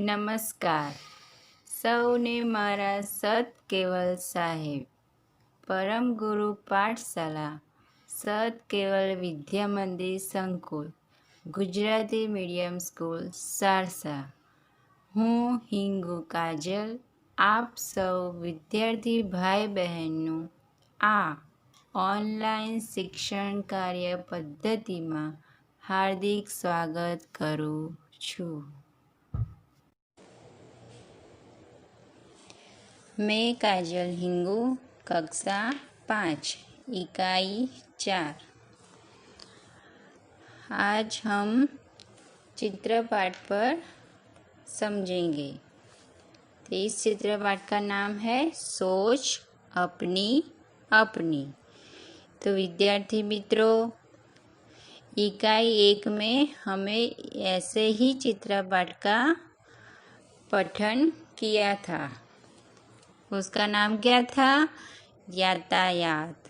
નમસ્કાર સૌને મારા સત કેવલ સાહેબ પરમ ગુરુ પાઠશાલા સત કેવલ વિદ્યા મંદિર સંકુલ ગુજરાતી મીડિયમ સ્કૂલ સારસા। હું હિંગુ કાજલ આપ સૌ વિદ્યાર્થી ભાઈ બહેનનું આ ઓનલાઈન શિક્ષણ કાર્ય પદ્ધતિમાં હાર્દિક સ્વાગત કરું છું। मैं काजल हिंगू कक्षा 5 इकाई 4। आज हम चित्रपाठ पर समझेंगे। तो इस चित्रपाठ का नाम है सोच अपनी अपनी। तो विद्यार्थी मित्रों, इकाई 1 में हमें ऐसे ही चित्रपाठ का पठन किया था। उसका नाम क्या था? यातायात।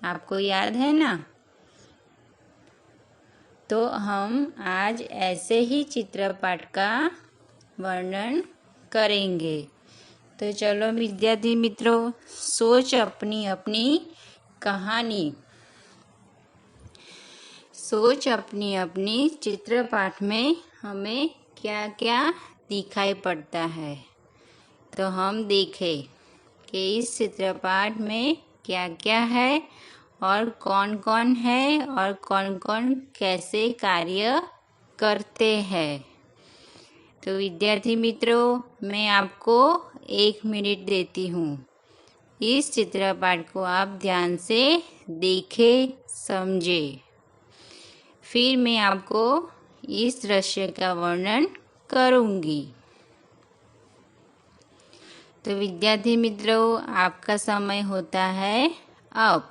आपको याद है ना? तो हम आज ऐसे ही चित्रपाठ का वर्णन करेंगे। तो चलो विद्यार्थी मित्रों, सोच अपनी अपनी कहानी। सोच अपनी अपनी चित्रपाठ में हमें क्या क्या दिखाई पड़ता है, तो हम देखें कि इस चित्रपाठ में क्या क्या है और कौन है और कौन कैसे कार्य करते हैं। तो विद्यार्थी मित्रों, मैं आपको 1 मिनट देती हूँ। इस चित्रपाठ को आप ध्यान से देखें, समझें। फिर मैं आपको इस दृश्य का वर्णन करूँगी। तो विद्यार्थी मित्रों, आपका समय होता है अब।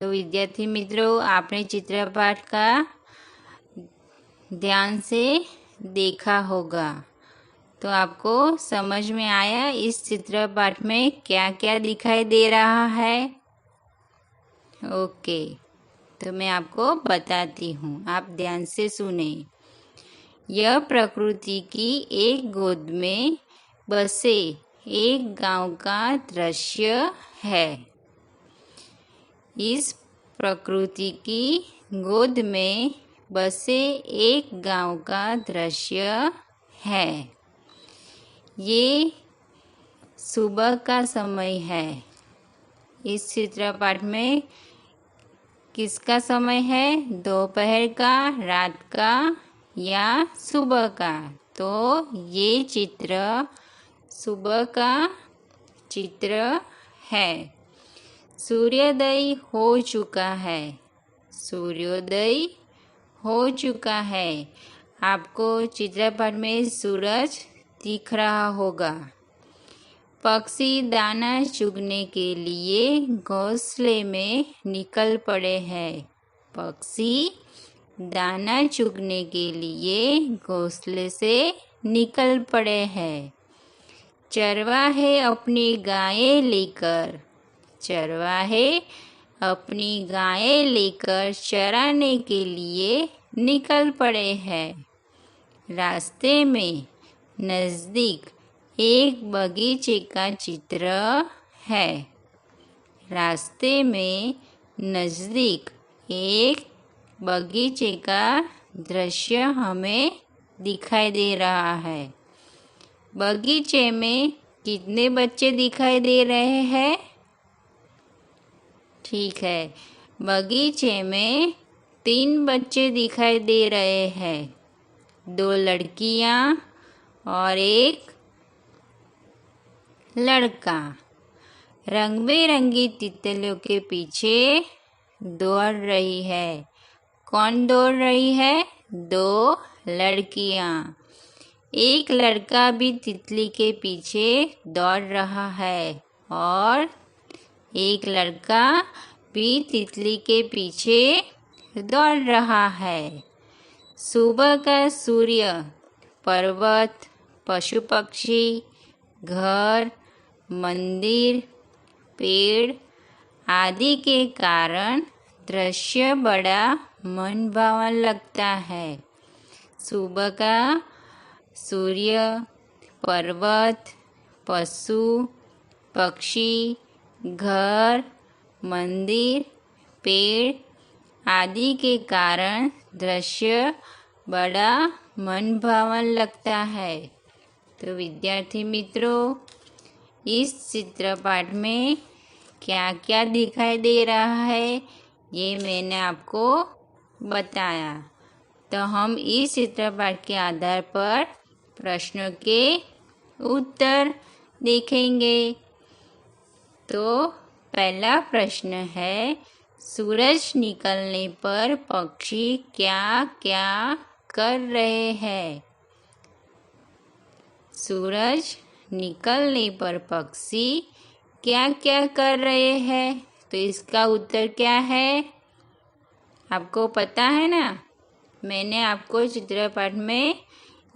तो विद्यार्थी मित्रों, आपने चित्रपाठ का ध्यान से देखा होगा, तो आपको समझ में आया इस चित्रपाठ में क्या क्या दिखाई दे रहा है? ओके, तो मैं आपको बताती हूँ, आप ध्यान से सुने। यह प्रकृति की एक गोद में बसे एक गांव का दृश्य है। इस प्रकृति की गोद में बसे एक गांव का दृश्य है। ये सुबह का समय है। इस चित्रपाठ में किसका समय है? दोपहर का, रात का या सुबह का? तो ये चित्र सुबह का चित्र है। सूर्योदय हो चुका है। सूर्योदय हो चुका है। आपको चित्रपट में सूरज दिख रहा होगा। पक्षी दाना चुगने के लिए घोंसले में निकल पड़े हैं। पक्षी दाना चुगने के लिए घोंसले से निकल पड़े हैं। चरवाहे अपनी गायें लेकर, चरवाहे अपनी गायें लेकर चराने के लिए निकल पड़े हैं। रास्ते में नज़दीक एक बगीचे का चित्र है। रास्ते में नज़दीक एक बगीचे का दृश्य हमें दिखाई दे रहा है। बगीचे में कितने बच्चे दिखाई दे रहे हैं? ठीक है, बगीचे में 3 बच्चे दिखाई दे रहे हैं, 2 लड़कियां और एक लड़का। रंग बिरंगी तितलियों के पीछे दौड़ रही है। कौन दौड़ रही है? 2 लड़कियां। एक लड़का भी तितली के पीछे दौड़ रहा है और एक लड़का भी तितली के पीछे दौड़ रहा है। सुबह का सूर्य पर्वत, पशु पक्षी, घर, मंदिर, पेड़ आदि के कारण दृश्य बड़ा मनभावन लगता है। सुबह का सूर्य, पर्वत, पशु पक्षी, घर, मंदिर, पेड़ आदि के कारण दृश्य बड़ा मनभावन लगता है। तो विद्यार्थी मित्रों, इस चित्रपाठ में क्या क्या दिखाई दे रहा है ये मैंने आपको बताया। तो हम इस चित्रपाठ के आधार पर प्रश्नों के उत्तर देखेंगे। तो पहला प्रश्न है, सूरज निकलने पर पक्षी क्या क्या कर रहे हैं? सूरज निकलने पर पक्षी क्या क्या कर रहे हैं? तो इसका उत्तर क्या है? आपको पता है ना? मैंने आपको चित्रपाठ में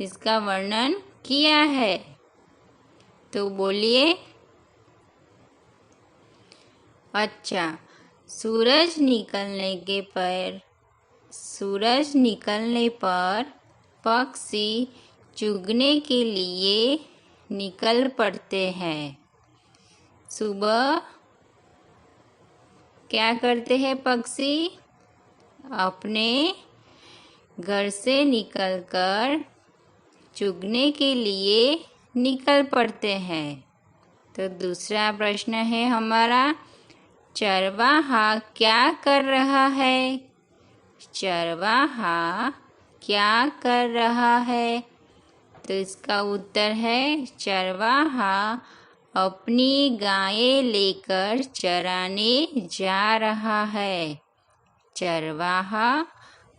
इसका वर्णन किया है। तो बोलिए। अच्छा, सूरज निकलने पर पक्षी चुगने के लिए निकल पड़ते हैं। सुबह क्या करते हैं पक्षी? अपने घर से निकलकर चुगने के लिए निकल पड़ते हैं। तो दूसरा प्रश्न है हमारा, चरवाहा क्या कर रहा है? चरवाहा क्या कर रहा है? तो इसका उत्तर है, चरवाहा अपनी गायें लेकर चराने जा रहा है। चरवाहा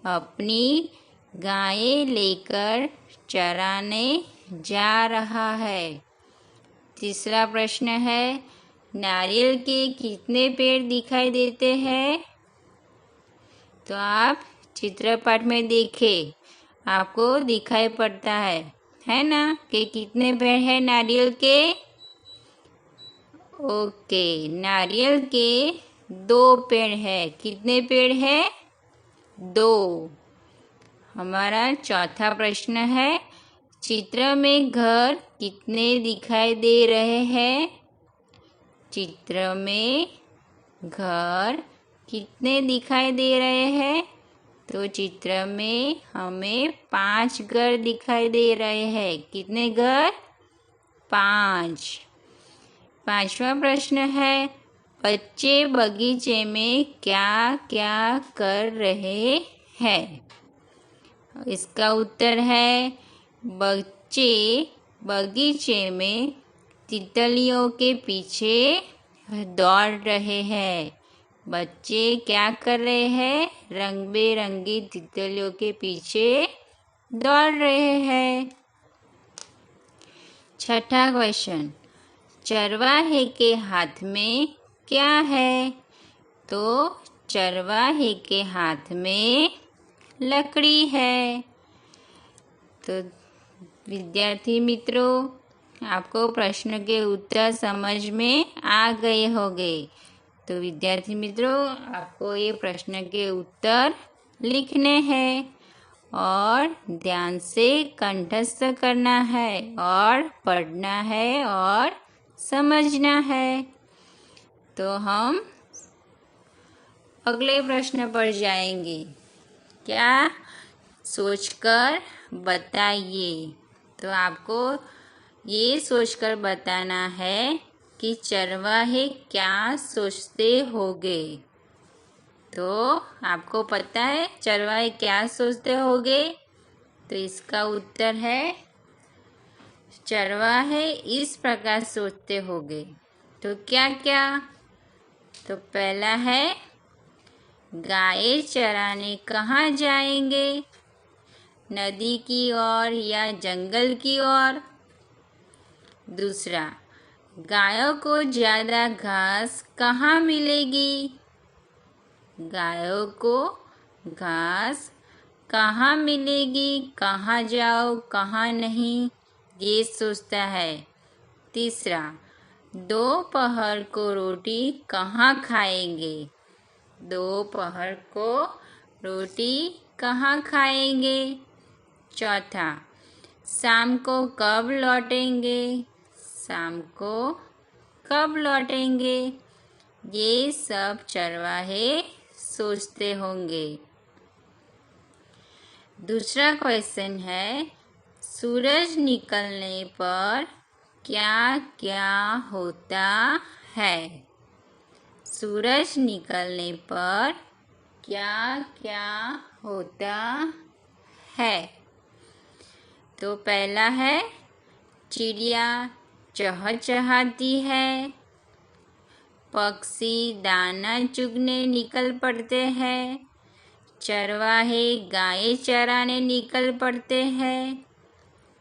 अपनी गायें लेकर चराने जा रहा है। तीसरा प्रश्न है, नारियल के कितने पेड़ दिखाई देते हैं? तो आप चित्रपट में देखें, आपको दिखाई पड़ता है ना कि कितने पेड़ हैं नारियल के? ओके, नारियल के 2 पेड़ है। कितने पेड़ है? 2। हमारा चौथा प्रश्न है, चित्र में घर कितने दिखाई दे रहे हैं? चित्र में घर कितने दिखाई दे रहे हैं? तो चित्र में हमें 5 घर दिखाई दे रहे हैं। कितने घर? 5। पांचवा प्रश्न है, बच्चे बगीचे में क्या क्या कर रहे हैं? इसका उत्तर है, बच्चे बगीचे में तितलियों के पीछे दौड़ रहे हैं। बच्चे क्या कर रहे हैं? रंग बिरंगी तितलियों के पीछे दौड़ रहे हैं। छठा क्वेश्चन, चरवाहे के हाथ में क्या है? तो चरवाहे के हाथ में लकड़ी है। तो विद्यार्थी मित्रों, आपको प्रश्न के उत्तर समझ में आ गए होंगे। तो विद्यार्थी मित्रों, आपको ये प्रश्न के उत्तर लिखने हैं और ध्यान से कंठस्थ करना है और पढ़ना है और समझना है। तो हम अगले प्रश्न पर जाएंगे। क्या सोचकर बताइए। तो आपको ये सोचकर बताना है कि चरवाहे क्या सोचते होंगे। तो आपको पता है चरवाहे क्या सोचते होंगे? तो इसका उत्तर है चरवाहे इस प्रकार सोचते होंगे। तो क्या क्या? तो पहला है गाय चराने कहाँ जाएंगे? नदी की ओर या जंगल की ओर। दूसरा, गायों को ज़्यादा घास कहाँ मिलेगी? गायों को घास कहाँ मिलेगी? कहाँ जाओ कहाँ नहीं, ये सोचता है। तीसरा, दोपहर को रोटी कहाँ खाएंगे? दोपहर को रोटी कहाँ खाएंगे? चौथा, शाम को कब लौटेंगे? शाम को कब लौटेंगे? ये सब चरवाहे सोचते होंगे। दूसरा क्वेश्चन है, सूरज निकलने पर क्या क्या होता है? सूरज निकलने पर क्या क्या होता है? तो पहला है चिड़िया चहचहाती है, पक्षी दाना चुगने निकल पड़ते हैं, चरवाहे गाय चराने निकल पड़ते हैं,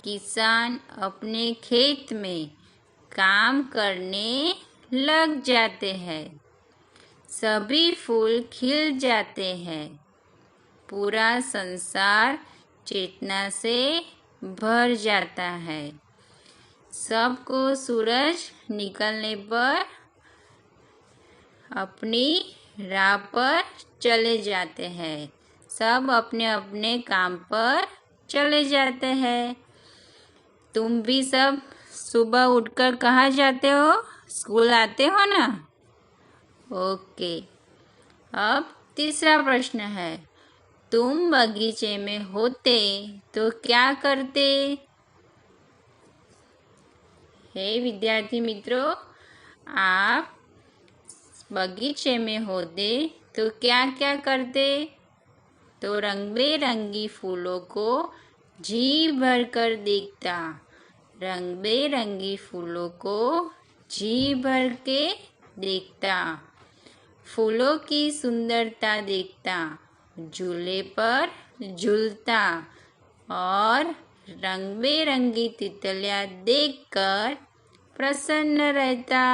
किसान अपने खेत में काम करने लग जाते हैं, सभी फूल खिल जाते हैं, पूरा संसार चेतना से भर जाता है, सबको सूरज निकलने पर अपनी राह पर चले जाते हैं, सब अपने अपने काम पर चले जाते हैं। तुम भी सब सुबह उठकर कहाँ जाते हो? स्कूल आते हो ना? ओके। अब तीसरा प्रश्न है, तुम बगीचे में होते तो क्या करते? हे विद्यार्थी मित्रों, आप बगीचे में होते तो क्या क्या करते? तो रंग बेरंगी फूलों को जी भर कर देखता, रंग बेरंगी फूलों को जी भर के देखता, फूलों की सुंदरता देखता, झूले पर झूलता और रंग बेरंगी तितलियाँ देखकर प्रसन्न रहता।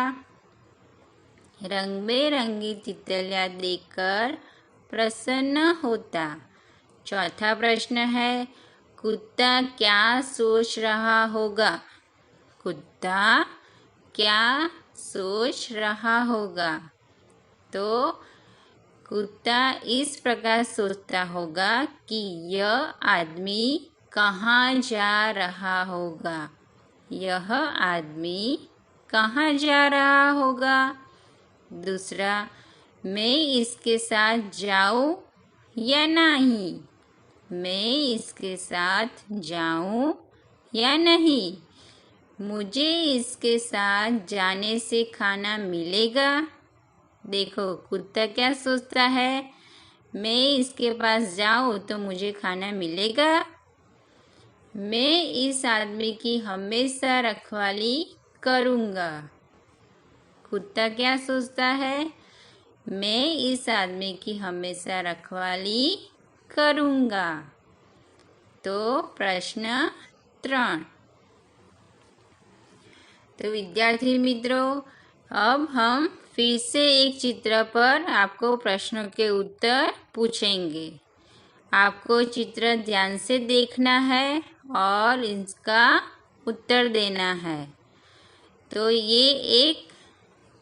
रंग बेरंगी तितलियाँ देखकर प्रसन्न होता। चौथा प्रश्न है, कुत्ता क्या सोच रहा होगा? कुत्ता क्या सोच रहा होगा? तो कुत्ता इस प्रकार सोचता होगा कि यह आदमी कहाँ जा रहा होगा? यह आदमी कहाँ जा रहा होगा? दूसरा, मैं इसके साथ जाऊं या नहीं? मैं इसके साथ जाऊं या नहीं? मुझे इसके साथ जाने से खाना मिलेगा? देखो कुत्ता क्या सोचता है, मैं इसके पास जाऊं तो मुझे खाना मिलेगा? मैं इस आदमी की हमेशा रखवाली करूँगा। कुत्ता क्या सोचता है, मैं इस आदमी की हमेशा रखवाली करूँगा। तो प्रश्न 3। तो विद्यार्थी मित्रों, अब हम फिर से एक चित्र पर आपको प्रश्नों के उत्तर पूछेंगे। आपको चित्र ध्यान से देखना है और इसका उत्तर देना है। तो ये एक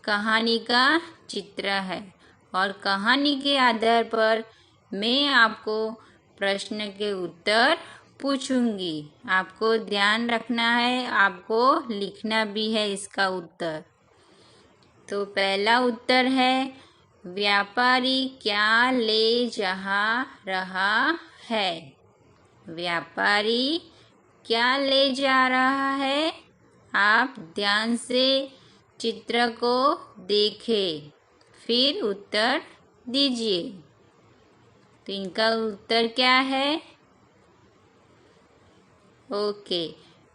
कहानी का चित्र है और कहानी के आधार पर मैं आपको प्रश्न के उत्तर पूछूंगी। आपको ध्यान रखना है, आपको लिखना भी है इसका उत्तर। तो पहला उत्तर है, व्यापारी क्या ले जा रहा है? व्यापारी क्या ले जा रहा है? आप ध्यान से चित्र को देखें, फिर उत्तर दीजिए। तो इनका उत्तर क्या है? ओके,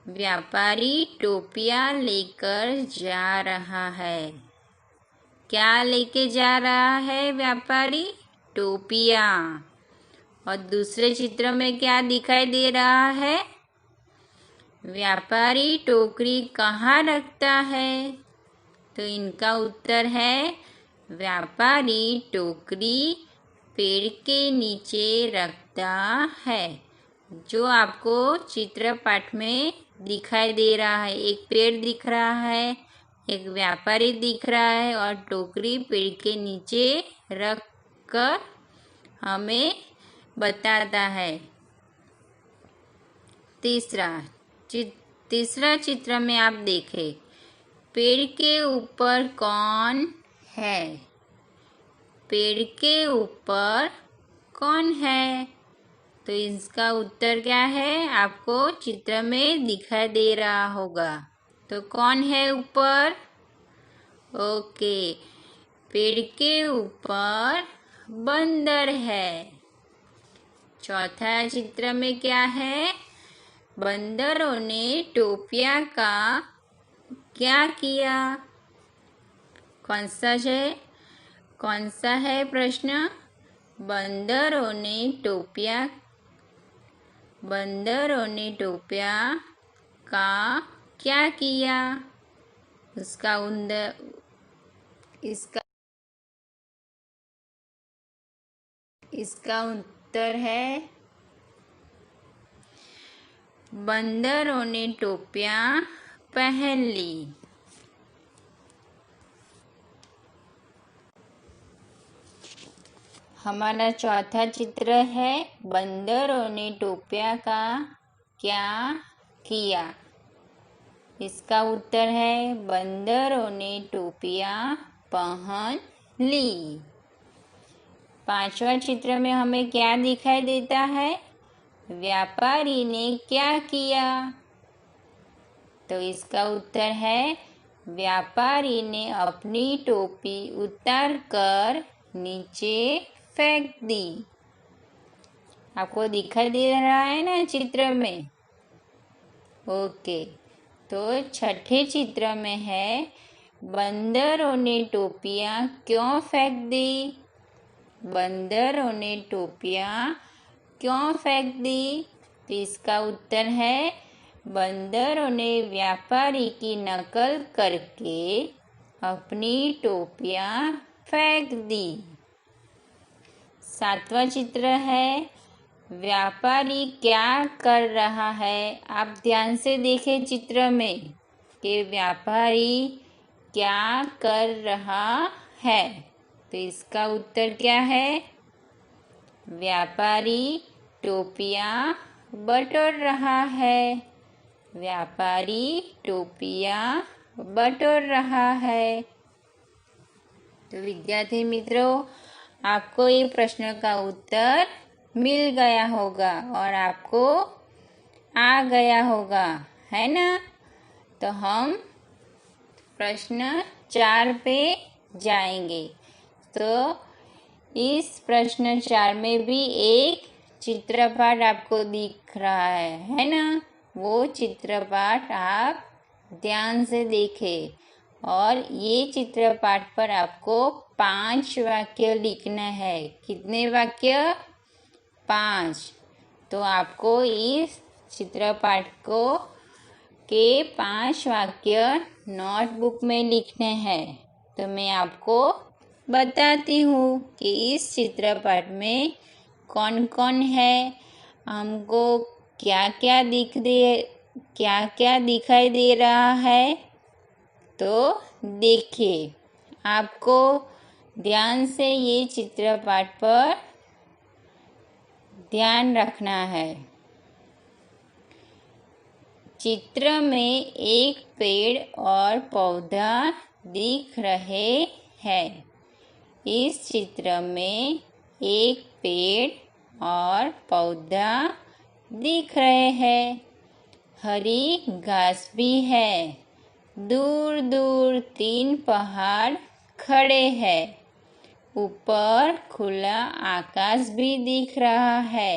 व्यापारी टोपियाँ लेकर जा रहा है। क्या लेके जा रहा है व्यापारी? टोपियाँ। और दूसरे चित्र में क्या दिखाई दे रहा है? व्यापारी टोकरी कहाँ रखता है? तो इनका उत्तर है, व्यापारी टोकरी पेड़ के नीचे रखता है। जो आपको चित्रपाठ में दिखाई दे रहा है, एक पेड़ दिख रहा है, एक व्यापारी दिख रहा है और टोकरी पेड़ के नीचे रख कर हमें बताता है। तीसरा चित्र में आप देखें, पेड़ के ऊपर कौन है? पेड़ के ऊपर कौन है? तो इसका उत्तर क्या है? आपको चित्र में दिखाई दे रहा होगा। तो कौन है ऊपर? ओके, पेड़ के ऊपर बंदर है। चौथा चित्र में क्या है? बंदरों ने टोपियाँ का क्या किया? कौन सा है प्रश्न? बंदरों ने टोपियाँ का क्या किया? इसका उत्तर है, बंदरों ने टोपियाँ पहन ली। हमारा चौथा चित्र है, बंदरों ने टोपियाँ का क्या किया? इसका उत्तर है, बंदरों ने टोपियाँ पहन ली। पांचवा चित्र में हमें क्या दिखाई देता है? व्यापारी ने क्या किया? तो इसका उत्तर है, व्यापारी ने अपनी टोपी उतार कर नीचे फेंक दी। आपको दिखाई दे रहा है ना चित्र में? ओके, तो छठे चित्र में है, बंदरों ने टोपियाँ क्यों फेंक दी? बंदरों ने टोपियाँ क्यों फेंक दी? तो इसका उत्तर है, बंदरों ने व्यापारी की नकल करके अपनी टोपियाँ फेंक दी। सातवां चित्र है, व्यापारी क्या कर रहा है? आप ध्यान से देखें चित्र में कि व्यापारी क्या कर रहा है। तो इसका उत्तर क्या है? व्यापारी टोपियाँ बटोर रहा है। व्यापारी टोपियाँ बटोर रहा है। तो विद्यार्थी मित्रों, आपको ये प्रश्न का उत्तर मिल गया होगा और आपको आ गया होगा, है ना? तो हम प्रश्न 4 पे जाएंगे। तो इस प्रश्न 4 में भी एक चित्रपाठ आपको दिख रहा है ना? वो चित्रपाठ आप ध्यान से देखें और ये चित्रपाठ पर आपको 5 वाक्य लिखना है। कितने वाक्य? 5। तो आपको इस चित्रपाठ के 5 वाक्य नोटबुक में लिखने हैं। तो मैं आपको बताती हूँ कि इस चित्रपाठ में कौन कौन है, हमको क्या क्या क्या क्या दिखाई दे रहा है? तो देखिए, आपको ध्यान से ये चित्रपाठ पर ध्यान रखना है। चित्र में एक पेड़ और पौधा दिख रहे हैं। इस चित्र में एक पेड़ और पौधा दिख रहे हैं। हरी घास भी है। दूर दूर 3 पहाड़ खड़े हैं। ऊपर खुला आकाश भी दिख रहा है।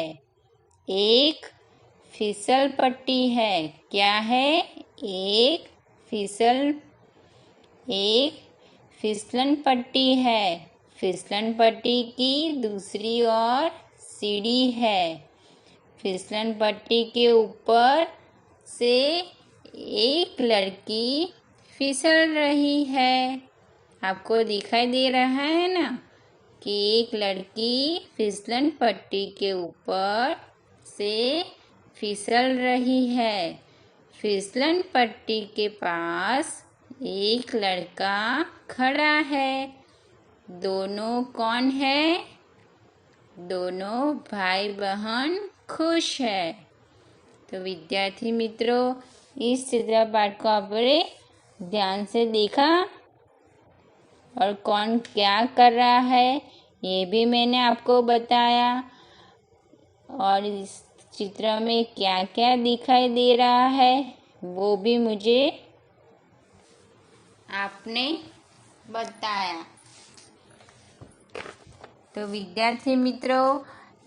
एक फिसल पट्टी है। क्या है? एक फिसलन पट्टी है। फिसलन पट्टी की दूसरी ओर सीढ़ी है। फिसलन पट्टी के ऊपर से एक लड़की फिसल रही है। आपको दिखाई दे रहा है ना कि एक लड़की फिसलन पट्टी के ऊपर से फिसल रही है। फिसलन पट्टी के पास एक लड़का खड़ा है। दोनों कौन है? दोनों भाई बहन खुश है। तो विद्यार्थी मित्रों, इस चित्रपाठ को आपने ध्यान से देखा और कौन क्या कर रहा है ये भी मैंने आपको बताया, और इस चित्र में क्या क्या दिखाई दे रहा है वो भी मुझे आपने बताया। तो विद्यार्थी मित्रों,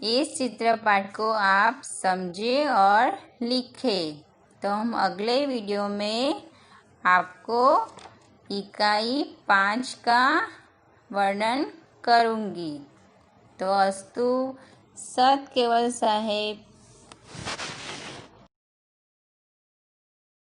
इस चित्रपाठ को आप समझे और लिखे। तो हम अगले वीडियो में आपको इकाई 5 का वर्णन करूँगी। तो अस्तु। सत केवल साहेब।